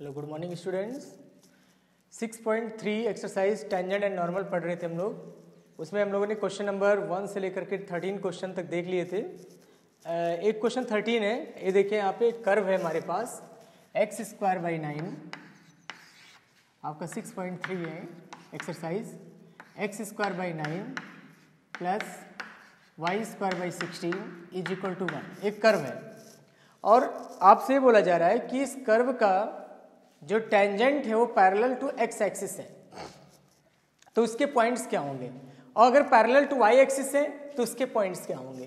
Hello good morning students. 6.3 exercise tangent and normal पढ़ रहे थे हम लोग। उसमें हम लोगों ने क्वेश्चन नंबर 1 से लेकर के 13 क्वेश्चन तक देख लिए थे। एक क्वेश्चन 13 है, ये देखिए यहाँ पे एक कर्व है हमारे पास x²/9। आपका 6.3 है exercise x²/9 plus y²/16 is equal to 1। एक कर्व है और आपसे बोला जा रहा है कि इस कर्व का जो टेंजेंट है वो पैरेलल टू x एक्सिस है, तो उसके पॉइंट्स क्या होंगे, और अगर पैरेलल टू y एक्सिस है तो उसके पॉइंट्स क्या होंगे।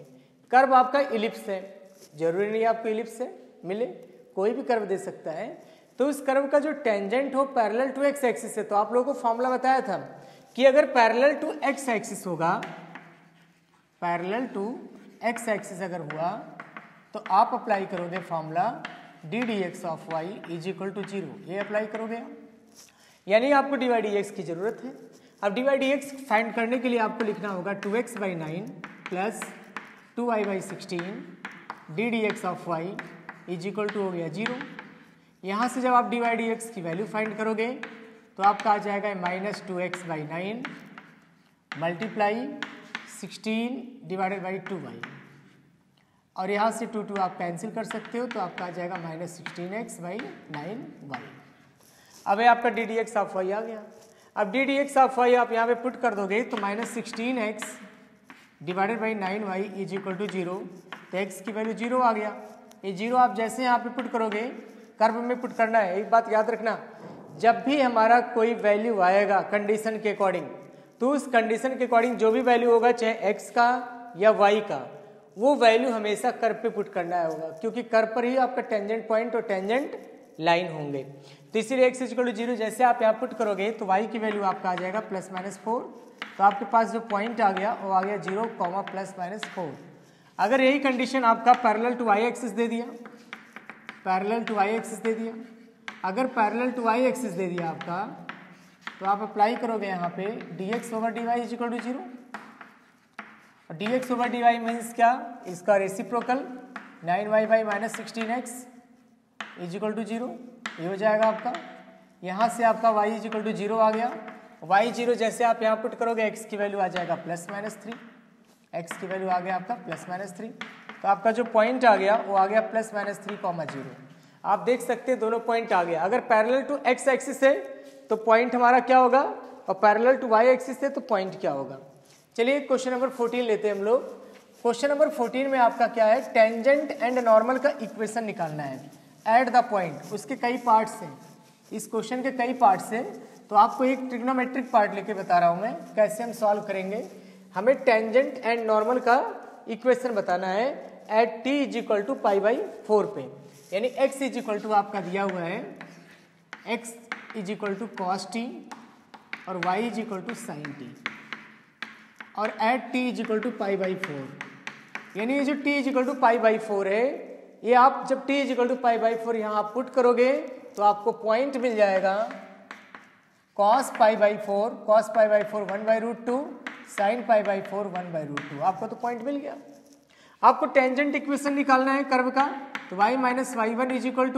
कर्व आपका इलिप्स है, जरूरी नहीं आपको इलिप्स से मिले, कोई भी कर्व दे सकता है। तो इस कर्व का जो टेंजेंट हो पैरेलल टू x एक्सिस है, तो आप लोगों को फॉर्मूला बताया था कि अगर पैरेलल टू x एक्सिस होगा, पैरेलल टू x एक्सिस अगर हुआ तो आप अप्लाई करोगे formula d d x of y is equal to 0। ये अप्लाई करोगे, यानी आपको डी वाई डी एक्स की जरूरत है। अब d y d x find करने के लिए आपको लिखना होगा 2x/9 plus 2y/16 d d x of y is equal to हो गया 0। यहाँ से जब आप डी वाई डी एक्स की वैल्यू फाइंड करोगे तो आपका आ जाएगा -2x/9 multiply 16 divided by 2y, और यहाँ से 2 आप कैंसिल कर सकते हो, तो आपका आ जाएगा -16x/9y। अब ये आपका d d x of y आ गया। अब d d x of y आप यहाँ पे पुट कर दोगे तो -16x divided by 9y is equal to 0, तो x की वैल्यू 0 आ गया। ये 0 आप जैसे यहाँ पे पुट करोगे, कर्व में पुट करना है। एक बात याद रखना, जब भी हमारा कोई वैल्यू आएगा कंडीशन के अकॉर्डिंग, तो उस कंडीशन के अकॉर्डिंग जो भी वैल्यू होगा, चाहे x का या y का, वो वैल्यू हमेशा कर्व पे पुट करना होगा, क्योंकि कर्व पर ही आपका टेंजेंट पॉइंट और टेंजेंट लाइन होंगे। तो इसीलिए x इक्वल टू 0 जैसे आप यहाँ पुट करोगे तो y की वैल्यू आपका आ जाएगा +-4। तो आपके पास जो पॉइंट आ गया वो आ गया 0, +-4। अगर यही कंडीशन आपका पैरेलल टू y एक्सिस दे दिया, पैरेलल टू y एक्सिस दे दिया, अगर पैरेलल टू y एक्सिस दे दिया आपका, तो आप अप्लाई करोगे यहाँ पे dx/dy is equal to 0। dx/dy means क्या, इसका reciprocal 9y/-16x is equal to 0, ये हो जाएगा आपका। यहाँ से आपका y इज इक्वल टू 0 आ गया। y 0 जैसे आप यहाँ पुट करोगे x की वैल्यू आ जाएगा +-3, x की वैल्यू आ गया आपका +-3। तो आपका जो पॉइंट आ गया वो आ गया +-3, 0। आप देख सकते हैं दोनों पॉइंट आ गया। अगर पैरेलल टू x एक्सिस है तो पॉइंट हमारा क्या होगा, और पैरेलल टू y एक्सिस है तो पॉइंट क्या होगा। चलिए क्वेश्चन नंबर 14 लेते हैं हम लोग। क्वेश्चन नंबर 14 में आपका क्या है, टेंजेंट एंड नॉर्मल का इक्वेशन निकालना है एट द पॉइंट। उसके कई पार्ट्स हैं, इस क्वेश्चन के कई पार्ट्स हैं, तो आपको एक ट्रिग्नोमेट्रिक पार्ट लेके बता रहा हूं मैं कैसे हम सॉल्व करेंगे। हमें टेंजेंट एंड नॉर्मल का इक्वेशन बताना है at t is equal to π/4 पे, यानी x इज इक्वल टू आपका दिया हुआ है x is equal to cos t और y is equal to sin t, और at t is equal to π/4, यानी ये जो t इज इक्वल टू π/4 है, ये आप जब t इज इक्वल टू π/4 यहाँ आप पुट करोगे तो आपको पॉइंट मिल जाएगा cos π/4, cos π/4 1/√2, sin π/4 1/√2। आपको तो पॉइंट मिल गया। आपको टेंजेंट इक्वेशन निकालना है कर्व का, तो y-y1 is equal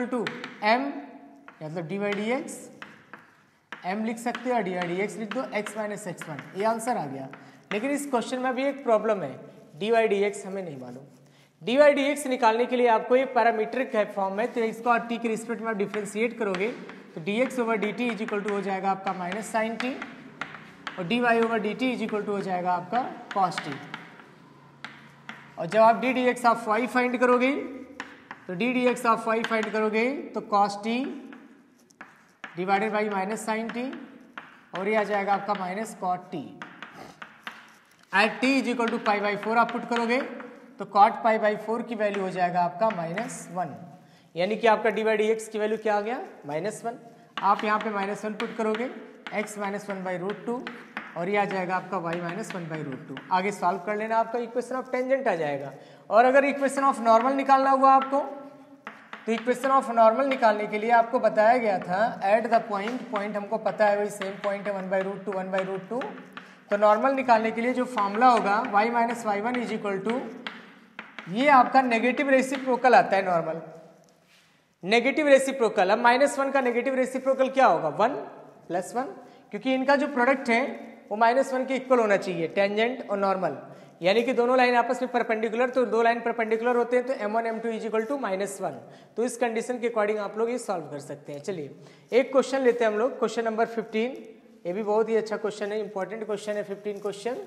to m, मतलब dy/dx, m लिख सकते हो, dy/dx लिख दो, x-x1, ये आंसर आ गया। लेकिन इस क्वेश्चन में भी एक प्रॉब्लम है, dy/dx हमें नहीं मालूम। dy/dx निकालने के लिए आपको ये पैरामीट्रिक है फॉर्म है, तो इसको और t के रिस्पेक्ट में आप डिफ्रेंशिएट करोगे तो dx/dt इज इक्वल टू हो जाएगा आपका -sin t, और dy/dt इज इक्वल टू हो जाएगा आपका cos t। और जब आप ddx ऑफ y फाइंड करोगे तो ddx ऑफ y फाइंड करोगे तो cos t divided by -sin t, और ये आ जाएगा आपका -cot t। At t is equal to π/4 आप पुट करोगे तो cot π/4 की वैल्यू हो जाएगा आपका -1, यानी कि आपका dy/dx की वैल्यू क्या आ गया, -1। आप यहाँ पे -1 पुट करोगे, x -1/√2, और ये आ जाएगा आपका y -1/√2। आगे सॉल्व कर लेना, आपका इक्वेशन ऑफ टेंजेंट आ जाएगा। और अगर इक्वेशन ऑफ नॉर्मल निकालना हुआ आपको, तो इक्वेशन ऑफ नॉर्मल निकालने के लिए आपको बताया गया था एट द पॉइंट हमको पता है वही सेम पॉइंट है 1/√2। तो नॉर्मल निकालने के लिए जो फॉर्मूला होगा y-y1 इज इक्वल टू, ये आपका नेगेटिव रेसिप्रोकल आता है नॉर्मल, नेगेटिव रेसिप्रोकल, अब -1 का नेगेटिव रेसिप्रोकल क्या होगा 1 + 1, क्योंकि इनका जो प्रोडक्ट है वो -1 के इक्वल होना चाहिए, टेंजेंट और नॉर्मल, यानी कि दोनों लाइन आपस में परपेंडिकुलर, तो दो लाइन परपेंडिकुलर होते हैं तो m1 m2 = -1। तो इस कंडीशन के अकॉर्डिंग आप लोग ये सॉल्व कर सकते हैं। चलिए एक क्वेश्चन लेते हैं हम लोग, क्वेश्चन नंबर 15। ये भी बहुत ही अच्छा क्वेश्चन है, इंपॉर्टेंट क्वेश्चन है 15 क्वेश्चन।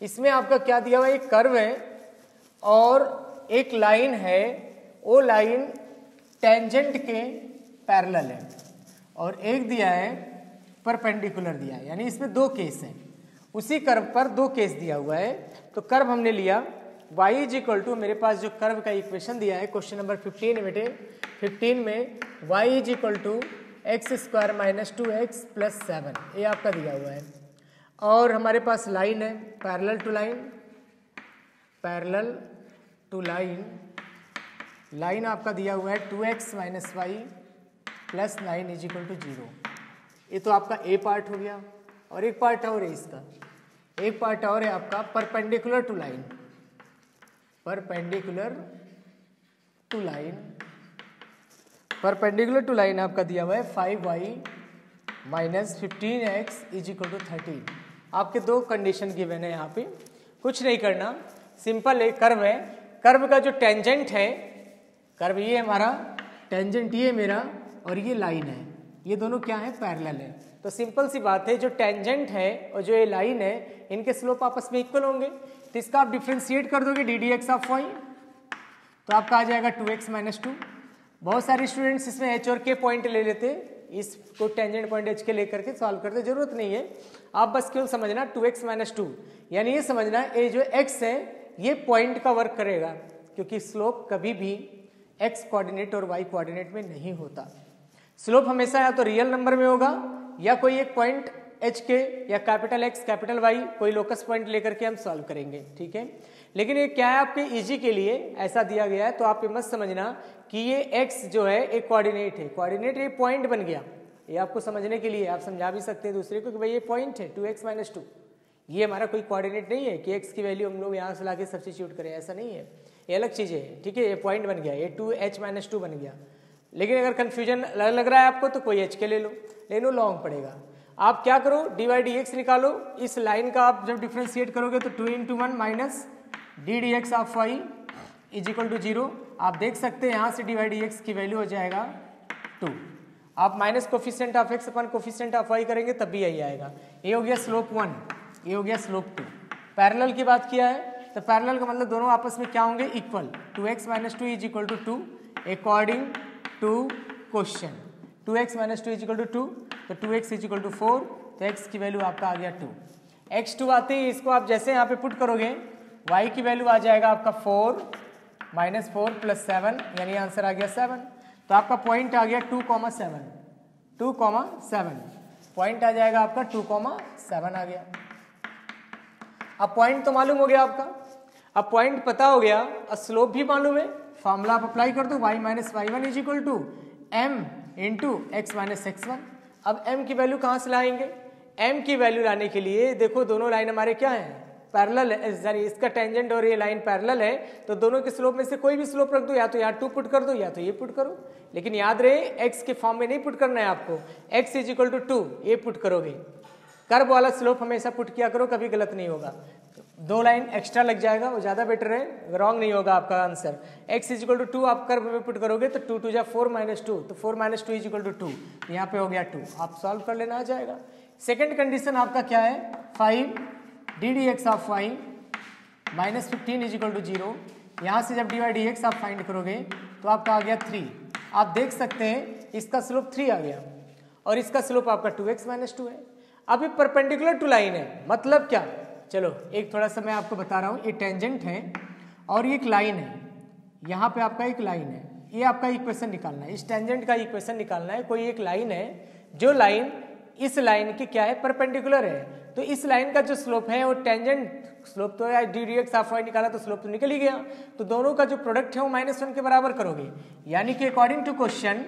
इसमें आपका क्या दिया हुआ है, एक कर्व है और एक लाइन है, वो लाइन टेंजेंट के पैरेलल है, और एक दिया है परपेंडिकुलर दिया है, यानी इसमें दो केस हैं, उसी कर्व पर दो केस दिया हुआ है। तो कर्व हमने लिया y = मेरे पास जो कर्व का इक्वेशन दिया है क्वेश्चन नंबर 15 है बेटे, 15 में y = x² - 2x + 7, ये आपका दिया हुआ है। और हमारे पास लाइन है पैरेलल टू लाइन, लाइन आपका दिया हुआ है 2x - y + 9 = 0। ये तो आपका ए पार्ट हो गया, और एक पार्ट और है इसका, एक पार्ट और है आपका perpendicular to line, perpendicular to line आपका दिया हुआ है 5y - 15x = 13। आपके दो कंडीशन गिवन है, यहाँ पे कुछ नहीं करना, सिंपल है, कर्व है, कर्व का जो टेंजेंट है, कर्व ये हमारा टेंजेंट, ये मेरा, और ये लाइन है, ये दोनों क्या है, पैरेलल है। तो सिंपल सी बात है, जो टेंजेंट है और जो ये लाइन है, इनके स्लोप आपस में इक्वल होंगे, तो इसका आप डिफ्रेंशिएट कर दोगे ddx(y), तो आपका आ जाएगा 2x - 2। बहुत सारे स्टूडेंट्स इसमें h और k पॉइंट ले लेते, इसको टेंजेंट पॉइंट h के लेकर के सॉल्व करते, जरूरत नहीं है, आप बस केवल समझना 2x - 2, यानी ये समझना ये जो x है ये पॉइंट का वर्क करेगा, क्योंकि स्लोप कभी भी x कोऑर्डिनेट और y कोऑर्डिनेट में नहीं होता। स्लोप हमेशा या तो रियल नंबर में होगा, या कोई एक पॉइंट h के, या कैपिटल X कैपिटल Y, कोई लोकस पॉइंट लेकर के हम सॉल्व करेंगे, ठीक है। लेकिन ये क्या है, आपके इजी के लिए ऐसा दिया गया है, तो आप ये मत समझना कि ये x जो है एक कोऑर्डिनेट है, कोऑर्डिनेट ये पॉइंट बन गया, ये आपको समझने के लिए आप समझा भी सकते हैं दूसरे को कि भाई ये पॉइंट है 2x - 2, ये हमारा कोई कोऑर्डिनेट नहीं है कि x की वैल्यू हम लोग यहाँ से लाके सब्स्टिट्यूट करें, ऐसा नहीं है, ये अलग चीज़ है, ठीक है। ये पॉइंट बन गया, ये 2h - 2 बन गया। लेकिन अगर कन्फ्यूजन लग रहा है आपको, तो कोई h के ले लो लॉन्ग पड़ेगा। आप क्या करो, dy/dx निकालो, इस लाइन का आप जब डिफ्रेंशिएट करोगे तो 2 × 1 - ddx(y) = 0। आप देख सकते हैं यहाँ से dy/dx की वैल्यू हो जाएगा 2। आप minus coefficient of x upon coefficient of y करेंगे तब भी यही आएगा। ये हो गया स्लोप 1, ये हो गया स्लोप 2। पैरेलल की बात किया है, तो पैरेलल का मतलब दोनों आपस में क्या होंगे, equal. 2x - 2 = 2 according to question, 2x - 2 = 2, तो 2x = 4, तो x की वैल्यू आपका आ गया 2। x2 आते ही इसको आप जैसे यहाँ पे पुट करोगे, y की वैल्यू आ जाएगा आपका 4 - 4 + 7, यानी आंसर आ गया 7। तो आपका पॉइंट आ गया 2,7, 2,7 पॉइंट आ जाएगा आपका 2,7 आ गया। अब पॉइंट तो मालूम हो गया आपका, अब पॉइंट पता हो गया, अब स्लोप भी मालूम है, फॉर्मूला आप अप्लाई कर दो, y - y1 = m × x - x1। अब m की वैल्यू कहाँ से लाएंगे, m की वैल्यू लाने के लिए देखो दोनों लाइन हमारे क्या हैं, पैरेलल है, सॉरी इसका टेंजेंट और ये लाइन पैरेलल है, तो दोनों के स्लोप में से कोई भी स्लोप रख दो, या तो यहाँ 2 पुट कर दो या तो ये पुट करो। लेकिन याद रहे x के फॉर्म में नहीं पुट करना है आपको, x = 2 ये पुट करोगे, कर्व वाला स्लोप हमेशा पुट किया करो, कभी गलत नहीं होगा। 2 लाइन एक्स्ट्रा लग जाएगा, वो ज़्यादा बेटर है, रॉन्ग नहीं होगा आपका आंसर। x = 2 आप कर्व में पुट करोगे तो 2 × 2 = 4 - 2, तो 4 - 2 = 2, यहाँ पे हो गया 2, आप सॉल्व कर लेना आ जाएगा। सेकंड कंडीशन आपका क्या है, 5 ddx(y) - 15 = 0, यहाँ से जब dy/dx आप फाइंड करोगे तो आपका आ गया 3। आप देख सकते हैं इसका स्लोप 3 आ गया, और इसका स्लोप आपका 2x - 2 है। अब ये परपेंडिकुलर टू लाइन है, मतलब क्या, चलो एक थोड़ा सा मैं आपको बता रहा हूँ, ये टेंजेंट है और ये एक लाइन है, यहाँ पे आपका एक लाइन है, ये आपका इक्वेशन निकालना है, इस टेंजेंट का इक्वेशन निकालना है। कोई एक लाइन है, जो लाइन इस लाइन की क्या है, परपेंडिकुलर है, तो इस लाइन का जो स्लोप है वो टेंजेंट स्लोप तो है, ddx(y) निकाला तो स्लोप तो निकल ही गया, तो दोनों का जो प्रोडक्ट है वो -1 के बराबर करोगे, यानी कि अकॉर्डिंग टू क्वेश्चन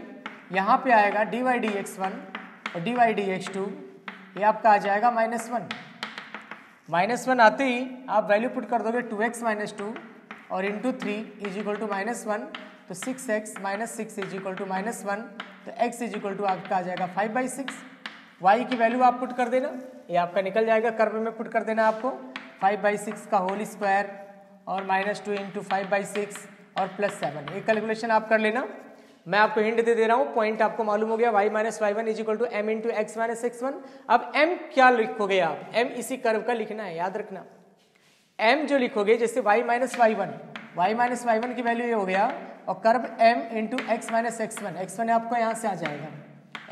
यहाँ पे आएगा dy/dx1 और dy/dx2, ये आपका आ जाएगा -1। -1 आते ही आप वैल्यू पुट कर दोगे 2x - 2 और इंटू 3 = -1, तो 6x minus 6 is equal to -1, तो x इज इक्वल टू आपका आ जाएगा 5/6। y की वैल्यू आप पुट कर देना, ये आपका निकल जाएगा, कर्व में पुट कर देना आपको 5/6 का होल स्क्वायर और -2 इंटू 5/6 और +7, ये कैलकुलेशन आप कर लेना। मैं आपको हिंट दे रहा हूँ, पॉइंट आपको मालूम हो गया, y minus y1 is equal to m into x minus x1। अब m क्या लिखोगे आप, m इसी कर्व का लिखना है, याद रखना। m जो लिखोगे जैसे y माइनस y1 की वैल्यू ये हो गया, और curve m into x minus x1 आपको यहाँ से आ जाएगा,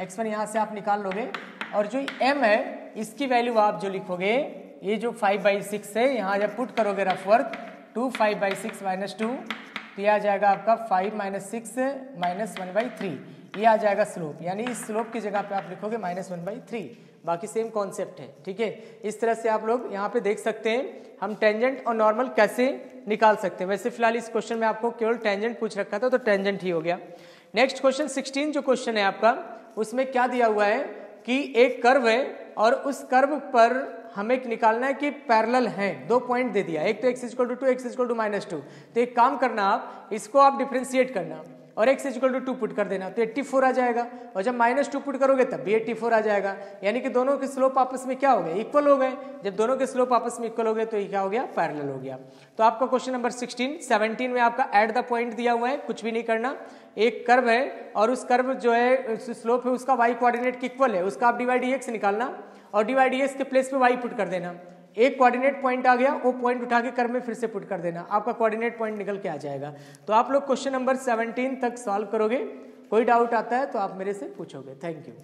x1 यहाँ से आप निकाल लोगे, और जो m है इसकी वैल्यू आप जो लिखोगे, ये जो 5/6 है, यहाँ जब पुट करोगे रफ वर्क 2 5/6 माइनस 2, तो ये आ जाएगा आपका 5 - 6 -1/3, ये आ जाएगा स्लोप, यानी इस स्लोप की जगह पे आप लिखोगे -1/3। बाकी सेम कॉन्सेप्ट है, ठीक है। इस तरह से आप लोग यहाँ पे देख सकते हैं हम टेंजेंट और नॉर्मल कैसे निकाल सकते हैं। वैसे फिलहाल इस क्वेश्चन में आपको केवल टेंजेंट पूछ रखा था, तो टेंजेंट ही हो गया। नेक्स्ट क्वेश्चन 16 जो क्वेश्चन है आपका, उसमें क्या दिया हुआ है कि एक कर्व है और उस कर्व पर हमें निकालना है कि पैरेलल हैं, 2 पॉइंट दे दिया, एक तो x equal to 2, x equal to -2। तो एक काम करना, आप इसको आप डिफ्रेंशिएट करना और x इक्वल टू 2 पुट कर देना, तो 84 आ जाएगा, और जब -2 पुट करोगे तब भी 84 आ जाएगा, यानी कि दोनों के स्लोप आपस में क्या हो गए, इक्वल हो गए। जब दोनों के स्लोप आपस में इक्वल हो गए तो ये क्या हो गया, पैरेलल हो गया। तो आपका क्वेश्चन नंबर 17 में आपका एट द पॉइंट दिया हुआ है, कुछ भी नहीं करना। एक कर्व है और उस कर्व जो है स्लोप है उसका y कोऑर्डिनेट इक्वल है, उसका आप dy/dx निकालना और dy/dx के प्लेस पे y पुट कर देना। एक कोऑर्डिनेट पॉइंट आ गया, वो पॉइंट उठा के कर्व में फिर से पुट कर देना, आपका कोऑर्डिनेट पॉइंट निकल के आ जाएगा। तो आप लोग क्वेश्चन नंबर 17 तक सॉल्व करोगे। कोई डाउट आता है तो आप मेरे से पूछोगे। Thank you.